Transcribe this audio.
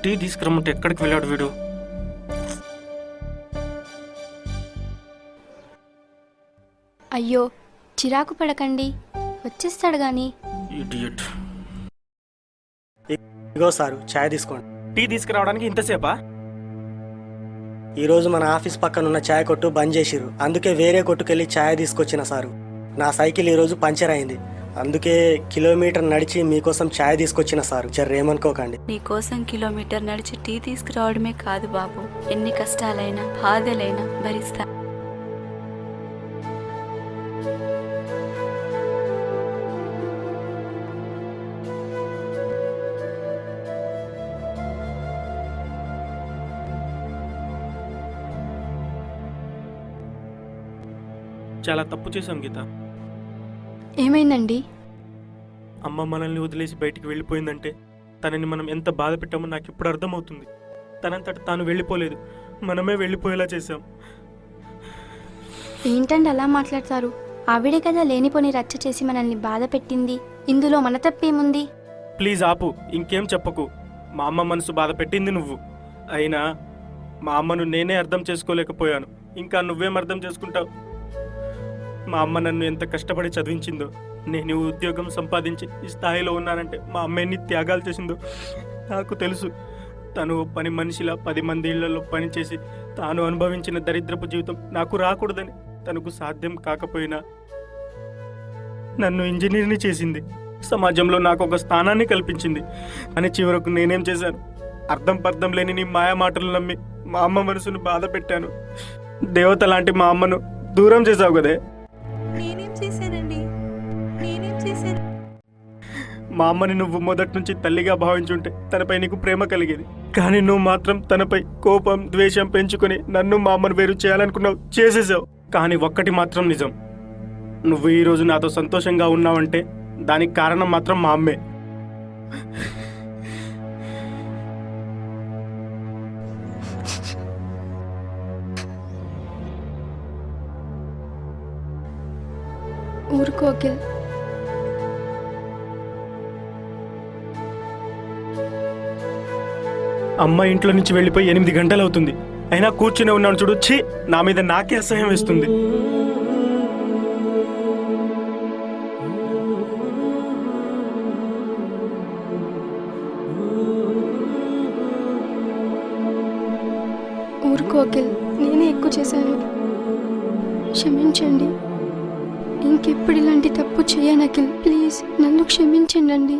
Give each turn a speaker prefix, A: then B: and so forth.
A: Tea తీసుకురమ్మంటే ఎక్కడికి వెళ్ళాడు వీడు?
B: అయ్యో చిరాకు పడకండి, వచ్చేస్తాడు గాని.
A: ఇడియట్.
C: ఇగో సారు, ఛాయ్ తీసుకోండి.
A: టీ తీసుకురావడానికి ఇంతసేపా?
C: ఈరోజు మన ఆఫీస్ పక్కన ఉన్న ఛాయ్ కొట్టు బంద్ చేసిర్రు, అందుకే వేరే కొట్టుకెళ్ళి ఛాయ్ తీసుకొచ్చిన సారు. నా సైకిల్ ఈరోజు పంచర్ అయింది, అందుకే కిలోమీటర్ నడిచి మీకోసం ఛాయ్ తీసుకొచ్చిన సారు. ఏమనుకోకండి.
D: నీకోసం కిలోమీటర్ నడిచి టీ తీసుకురావడమే కాదు బాబు, ఎన్ని కష్టాలైనా బాధలైనా భరిస్తా.
A: చాలా తప్పు చేశాం గీత.
B: ఏమైందండి?
A: అమ్మ మనల్ని వదిలేసి బయటికి వెళ్ళిపోయిందంటే తనని మనం ఎంత బాధ పెట్టామో నాకు ఇప్పుడు అర్థమవుతుంది. తనంతట తాను వెళ్ళిపోలేదు, మనమే వెళ్ళిపోయేలా చేశాం.
B: ఏంటండి అలా మాట్లాడతారు? ఆవిడే కదా లేనిపోని రచ్చ చేసి మనల్ని బాధ పెట్టింది, ఇందులో మన తప్పేముంది?
A: ప్లీజ్ ఆపు, ఇంకేం చెప్పకు. మా అమ్మ మనసు బాధ పెట్టింది నువ్వు. అయినా మా అమ్మను నేనే అర్థం చేసుకోలేకపోయాను, ఇంకా నువ్వేం అర్థం చేసుకుంటావు? మా అమ్మ నన్ను ఎంత కష్టపడి చదివించిందో, నేను ఉద్యోగం సంపాదించి ఈ స్థాయిలో ఉన్నానంటే మా అమ్మ ఎన్ని త్యాగాలు చేసిందో నాకు తెలుసు. తను పని మనిషిలా 10 మంది ఇళ్లలో పనిచేసి తాను అనుభవించిన దరిద్రపు జీవితం నాకు రాకూడదని తనకు సాధ్యం కాకపోయినా నన్ను ఇంజనీర్ని చేసింది, సమాజంలో నాకు ఒక స్థానాన్ని కల్పించింది. అని చివరకు నేనేం చేశాను? అర్థం పర్థం లేని నీ మాయ మాటలు నమ్మి మా అమ్మ మనసును బాధ పెట్టాను. దేవత లాంటి మా అమ్మను దూరం చేశావు కదే. మా అమ్మని నువ్వు మొదటి నుంచి తల్లిగా భావించుంటే తనపై నీకు ప్రేమ కలిగేది. కానీ నువ్వు మాత్రం తనపై కోపం, ద్వేషం పెంచుకొని నన్ను మా అమ్మను వేరు చేయాలనుకున్నావు, చేసేసావు. కానీ ఒక్కటి మాత్రం నిజం, నువ్వు ఈరోజు నాతో సంతోషంగా ఉన్నావంటే దానికి కారణం మాత్రం మా అమ్మే.
B: ఊరుకోకిల్.
A: అమ్మ ఇంట్లో నుంచి వెళ్ళిపోయి 8 గంటలు అవుతుంది, అయినా కూర్చునే ఉన్నాను చూడు. ఛీ, నా మీద నాకే అసహ్యం వేస్తుంది.
B: ఊరుకోకిల్, నేనే ఎక్కువ చేశాను, క్షమించండి. ఇంకెప్పుడు ఇలాంటి తప్పు చేయను అఖిల్, ప్లీజ్ నన్ను క్షమించండి.